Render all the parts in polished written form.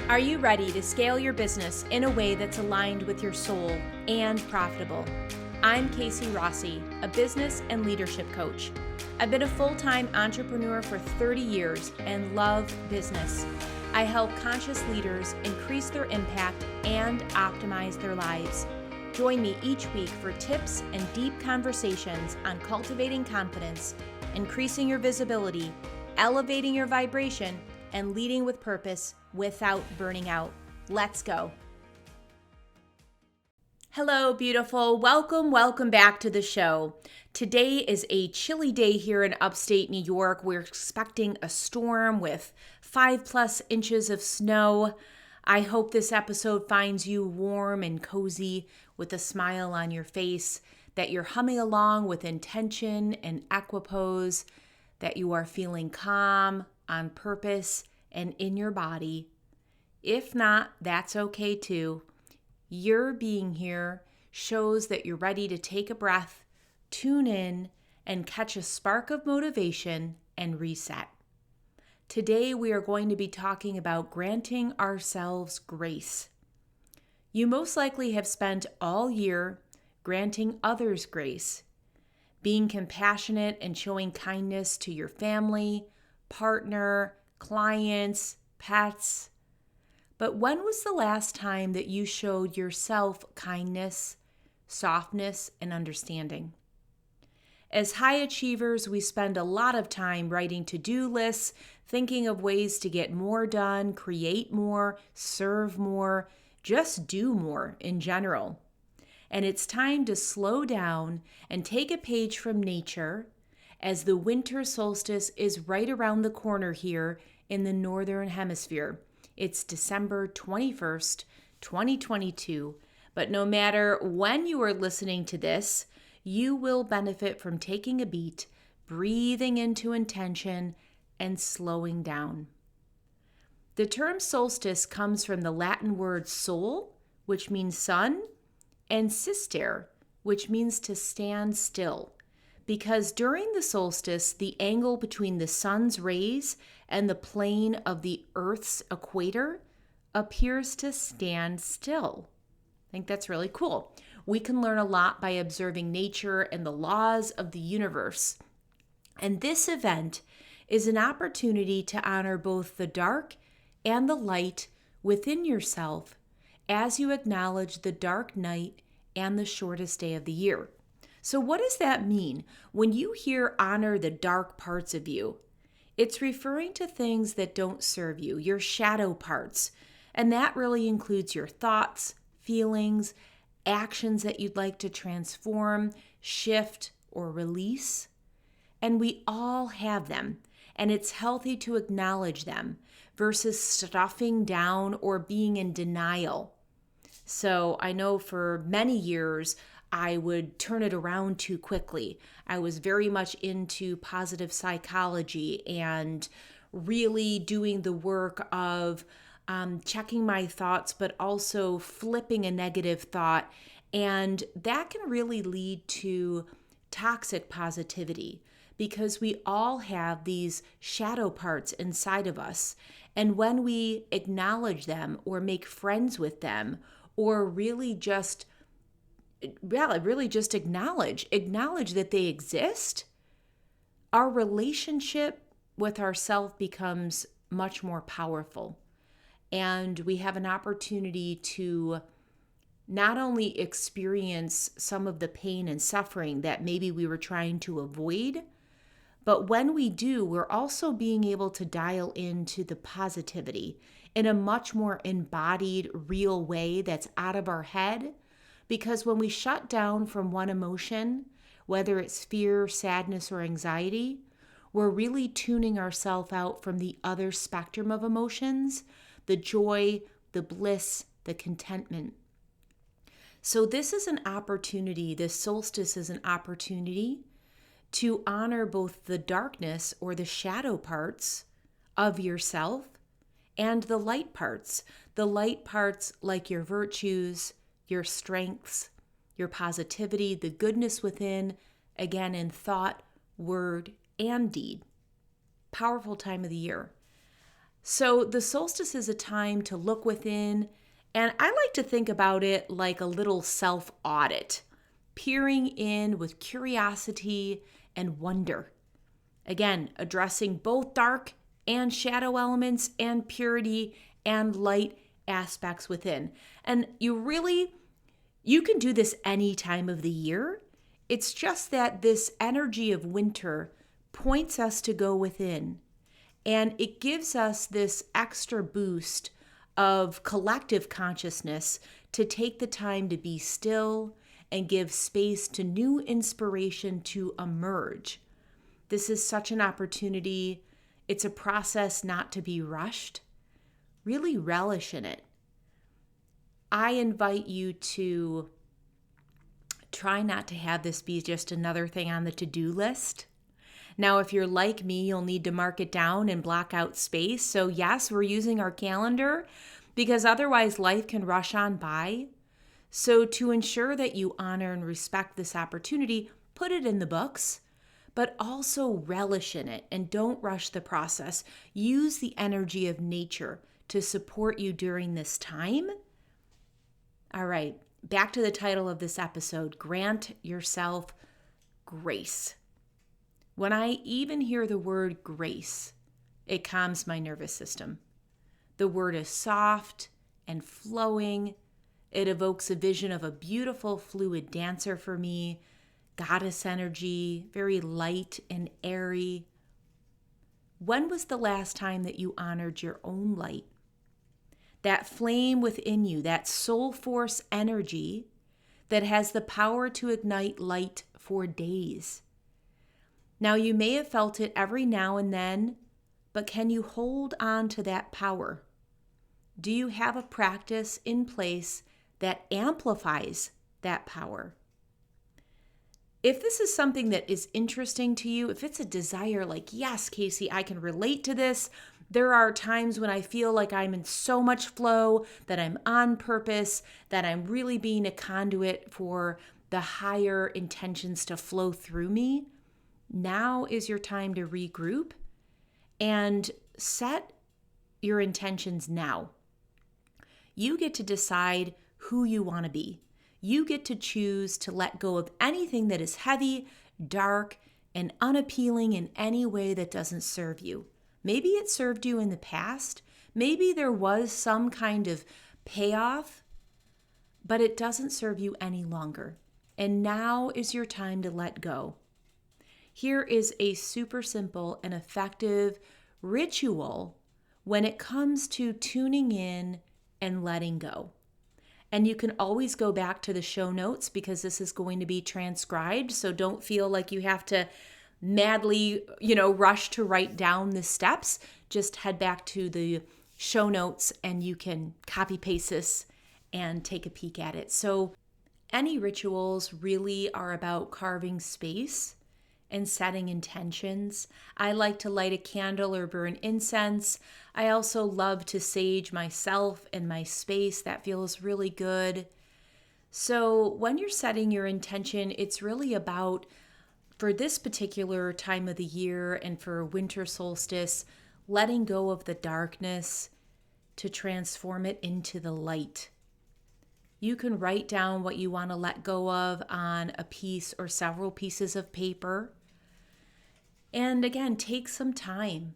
Are you ready to scale your business in a way that's aligned with your soul and profitable? I'm Casey Rossi, a business and leadership coach. I've been a full-time entrepreneur for 30 years and love business. I help conscious leaders increase their impact and optimize their lives. Join me each week for tips and deep conversations on cultivating confidence, increasing your visibility, elevating your vibration, and leading with purpose without burning out. Let's go. Hello, beautiful. Welcome back to the show. Today is a chilly day here in upstate New York. We're expecting a storm with 5+ inches of snow. I hope this episode finds you warm and cozy with a smile on your face, that you're humming along with intention and equipoise, that you are feeling calm, on purpose, and in your body. If not, that's okay too. Your being here shows that you're ready to take a breath, tune in, and catch a spark of motivation and reset. Today, we are going to be talking about granting ourselves grace. You most likely have spent all year granting others grace, being compassionate and showing kindness to your family, partner, clients, pets. But when was the last time that you showed yourself kindness, softness, and understanding? As high achievers, we spend a lot of time writing to-do lists, thinking of ways to get more done, create more, serve more, just do more in general. And it's time to slow down and take a page from nature, as the Winter Solstice is right around the corner here in the Northern Hemisphere. It's December 21st, 2022. But no matter when you are listening to this, you will benefit from taking a beat, breathing into intention, and slowing down. The term solstice comes from the Latin word sol, which means sun, and sister, which means to stand still. Because during the solstice, the angle between the sun's rays and the plane of the Earth's equator appears to stand still. I think that's really cool. We can learn a lot by observing nature and the laws of the universe. And this event is an opportunity to honor both the dark and the light within yourself as you acknowledge the dark night and the shortest day of the year. So what does that mean? When you hear honor the dark parts of you, it's referring to things that don't serve you, your shadow parts. And that really includes your thoughts, feelings, actions that you'd like to transform, shift, or release. And we all have them. And it's healthy to acknowledge them versus stuffing down or being in denial. So I know for many years, I would turn it around too quickly. I was very much into positive psychology and really doing the work of checking my thoughts, but also flipping a negative thought. And that can really lead to toxic positivity because we all have these shadow parts inside of us. And when we acknowledge them or make friends with them or really just acknowledge that they exist, our relationship with ourselves becomes much more powerful. And we have an opportunity to not only experience some of the pain and suffering that maybe we were trying to avoid, but when we do, we're also being able to dial into the positivity in a much more embodied, real way that's out of our head. Because when we shut down from one emotion, whether it's fear, sadness, or anxiety, we're really tuning ourselves out from the other spectrum of emotions, the joy, the bliss, the contentment. So this is an opportunity, this solstice is an opportunity to honor both the darkness or the shadow parts of yourself and the light parts like your virtues, your strengths, your positivity, the goodness within, again, in thought, word, and deed. Powerful time of the year. So the solstice is a time to look within, and I like to think about it like a little self-audit, peering in with curiosity and wonder. Again, addressing both dark and shadow elements and purity and light aspects within. And you can do this any time of the year. It's just that this energy of winter points us to go within. And it gives us this extra boost of collective consciousness to take the time to be still and give space to new inspiration to emerge. This is such an opportunity. It's a process not to be rushed. Really relish in it. I invite you to try not to have this be just another thing on the to-do list. Now, if you're like me, you'll need to mark it down and block out space. So yes, we're using our calendar because otherwise life can rush on by. So to ensure that you honor and respect this opportunity, put it in the books, but also relish in it and don't rush the process. Use the energy of nature to support you during this time. All right, back to the title of this episode, Grant Yourself Grace. When I even hear the word grace, it calms my nervous system. The word is soft and flowing. It evokes a vision of a beautiful, fluid dancer for me, goddess energy, very light and airy. When was the last time that you honored your own light? That flame within you, that soul force energy that has the power to ignite light for days. Now, you may have felt it every now and then, but can you hold on to that power? Do you have a practice in place that amplifies that power? If this is something that is interesting to you, if it's a desire like, yes, Casey, I can relate to this. There are times when I feel like I'm in so much flow, that I'm on purpose, that I'm really being a conduit for the higher intentions to flow through me. Now is your time to regroup and set your intentions now. You get to decide who you want to be. You get to choose to let go of anything that is heavy, dark, and unappealing in any way that doesn't serve you. Maybe it served you in the past. Maybe there was some kind of payoff, but it doesn't serve you any longer. And now is your time to let go. Here is a super simple and effective ritual when it comes to tuning in and letting go. And you can always go back to the show notes because this is going to be transcribed. So don't feel like you have to madly, rush to write down the steps. Just head back to the show notes and you can copy paste this and take a peek at it. So any rituals really are about carving space and setting intentions. I like to light a candle or burn incense. I also love to sage myself and my space. That feels really good. So when you're setting your intention, it's really about, for this particular time of the year and for winter solstice, letting go of the darkness to transform it into the light. You can write down what you want to let go of on a piece or several pieces of paper. And again, take some time.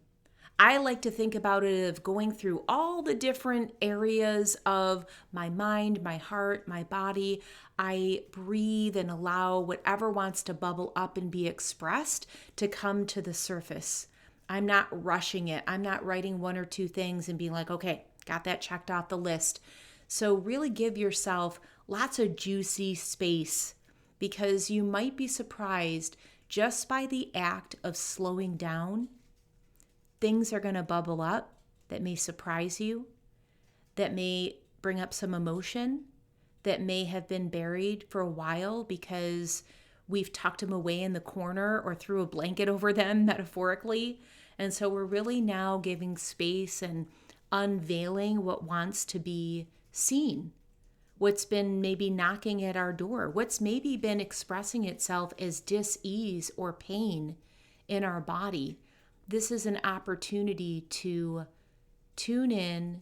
I like to think about it of going through all the different areas of my mind, my heart, my body. I breathe and allow whatever wants to bubble up and be expressed to come to the surface. I'm not rushing it. I'm not writing one or two things and being like, okay, got that checked off the list. So really give yourself lots of juicy space because you might be surprised just by the act of slowing down. Things are going to bubble up that may surprise you, that may bring up some emotion, that may have been buried for a while because we've tucked them away in the corner or threw a blanket over them metaphorically. And so we're really now giving space and unveiling what wants to be seen, what's been maybe knocking at our door, what's maybe been expressing itself as dis-ease or pain in our body. This is an opportunity to tune in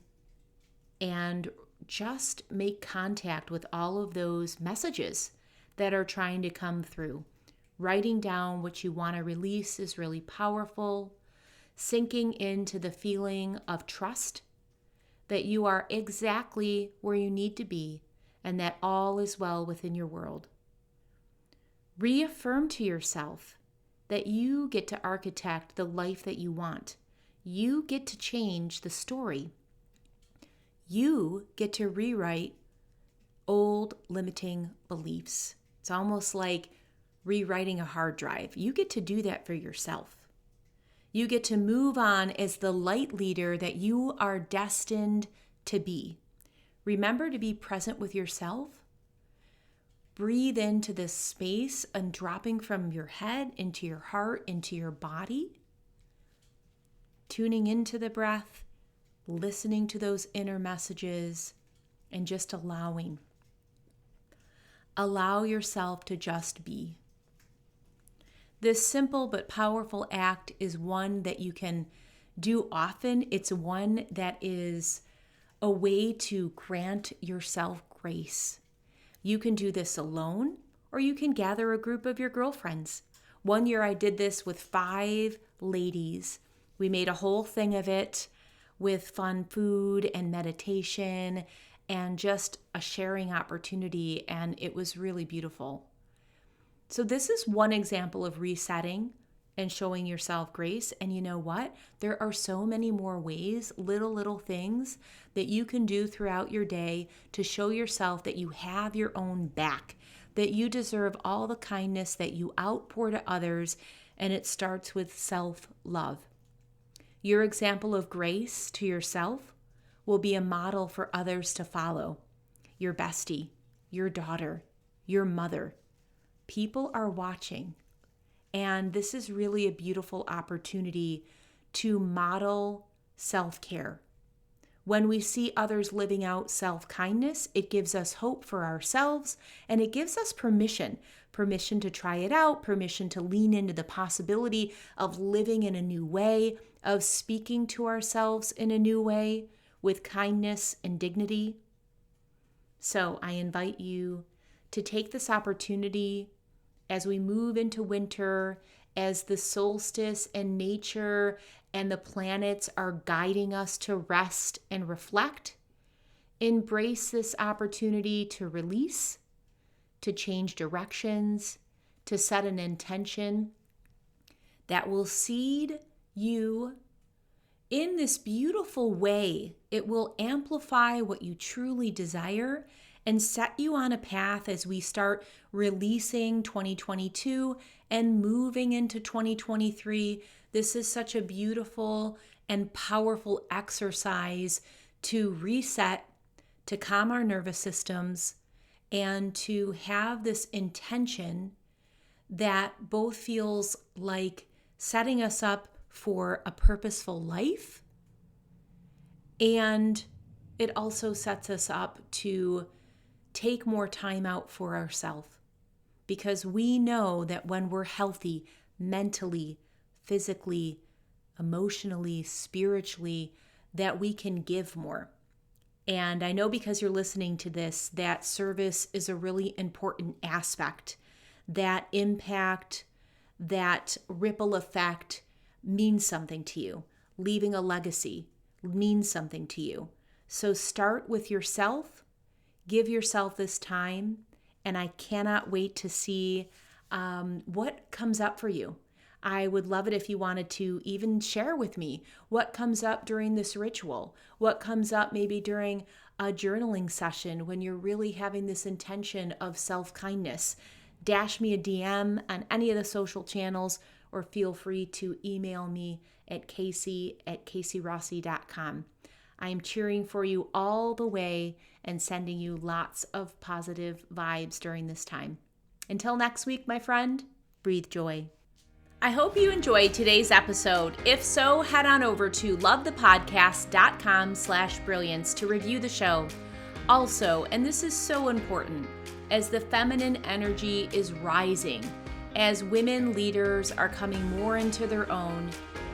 and just make contact with all of those messages that are trying to come through. Writing down what you want to release is really powerful. Sinking into the feeling of trust that you are exactly where you need to be and that all is well within your world. Reaffirm to yourself that you get to architect the life that you want. You get to change the story. You get to rewrite old limiting beliefs. It's almost like rewriting a hard drive. You get to do that for yourself. You get to move on as the light leader that you are destined to be. Remember to be present with yourself. Breathe into this space and dropping from your head into your heart, into your body. Tuning into the breath, listening to those inner messages, and just allowing. Allow yourself to just be. This simple but powerful act is one that you can do often. It's one that is a way to grant yourself grace. You can do this alone, or you can gather a group of your girlfriends. One year I did this with 5 ladies. We made a whole thing of it with fun food and meditation and just a sharing opportunity, and it was really beautiful. So this is one example of resetting and showing yourself grace. And you know what? There are so many more ways, little things that you can do throughout your day to show yourself that you have your own back, that you deserve all the kindness that you outpour to others, and it starts with self-love. Your example of grace to yourself will be a model for others to follow. Your bestie, your daughter, your mother. People are watching, and this is really a beautiful opportunity to model self-care. When we see others living out self-kindness, it gives us hope for ourselves, and it gives us permission to try it out, permission to lean into the possibility of living in a new way, of speaking to ourselves in a new way with kindness and dignity. So I invite you to take this opportunity as we move into winter, as the solstice and nature and the planets are guiding us to rest and reflect. Embrace this opportunity to release, to change directions, to set an intention that will seed you in this beautiful way. It will amplify what you truly desire and set you on a path as we start releasing 2022 and moving into 2023. This is such a beautiful and powerful exercise to reset, to calm our nervous systems, and to have this intention that both feels like setting us up for a purposeful life, and it also sets us up to take more time out for ourselves, because we know that when we're healthy mentally, physically, emotionally, spiritually, that we can give more. And I know because you're listening to this, that service is a really important aspect. That impact, that ripple effect means something to you. Leaving a legacy means something to you. So start with yourself. Give yourself this time, and I cannot wait to see what comes up for you. I would love it if you wanted to even share with me what comes up during this ritual, what comes up maybe during a journaling session when you're really having this intention of self-kindness. Dash me a DM on any of the social channels, or feel free to email me at casey@caseyrossi.com. I am cheering for you all the way and sending you lots of positive vibes during this time. Until next week, my friend, breathe joy. I hope you enjoyed today's episode. If so, head on over to lovethepodcast.com/brilliance to review the show. Also, and this is so important, as the feminine energy is rising, as women leaders are coming more into their own,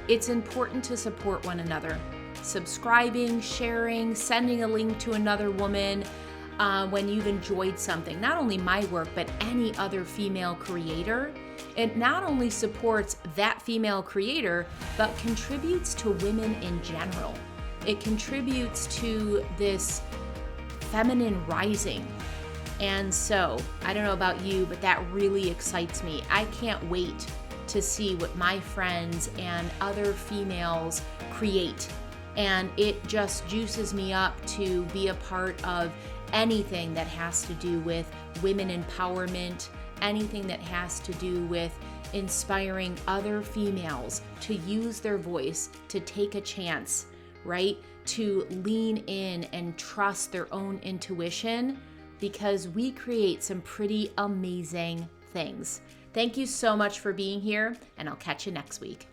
it's important to support one another. subscribing, sharing, sending a link to another woman when you've enjoyed something. Not only my work, but any other female creator. It not only supports that female creator, but contributes to women in general. It contributes to this feminine rising. And so, I don't know about you, but that really excites me. I can't wait to see what my friends and other females create. And it just juices me up to be a part of anything that has to do with women empowerment, anything that has to do with inspiring other females to use their voice, to take a chance, right? To lean in and trust their own intuition, because we create some pretty amazing things. Thank you so much for being here, and I'll catch you next week.